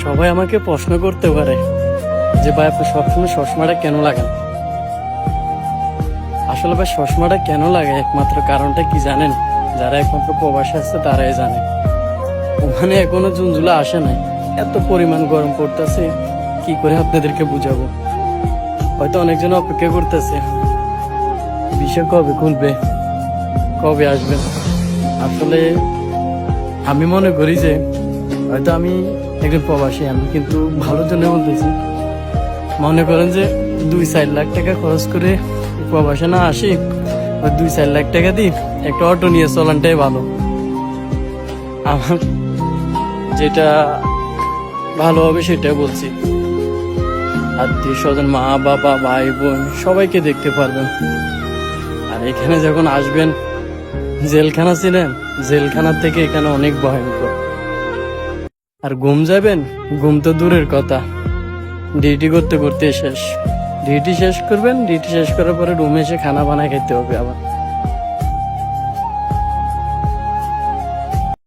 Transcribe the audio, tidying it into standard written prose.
সবাই আমাকে প্রশ্ন করতে পারে যে ভাই আপনি সবসময় চশমাটা কেন লাগান। আসলে ভাই চশমাটা কেন লাগে একমাত্র কারণটা কি জানেন? যারা একমাত্র প্রবাসে আসছে তারাই জানে। ওখানে এখনো জুন জুলাই আসে নাই, এত পরিমাণ গরম পড়তেছে, কি করে আপনাদেরকে বুঝাবো। হয়তো অনেকজন অপেক্ষা করতেছে বিষয় কবে খুলবে, কবে আসবেন। আসলে আমি মনে করি যে হয়তো আমি একজন প্রবাসী, আমি কিন্তু ভালোর জন্য বলতেছি। মনে করেন যে 2-4 লাখ টাকা খরচ করে প্রবাসে না আসি, ওই 2-4 লাখ টাকা দিই একটা অটো নিয়ে চলানটাই ভালো। আমার যেটা ভালো হবে সেটা বলছি। আত্মীয় স্বজন, মা বাবা, ভাই বোন সবাইকে দেখতে পারবেন। আর এখানে যখন আসবেন, জেলখানা ছিলেন, জেলখানার থেকে এখানে অনেক ভয়ঙ্কর। আর ঘুম যাবেন, ঘুম তো দূরের কথা, ডিউটি করতে করতে শেষ। ডিউটি শেষ করবেন, ডিউটি শেষ করার পরে রুমে এসে খানা বানায় খেতে হবে আবার।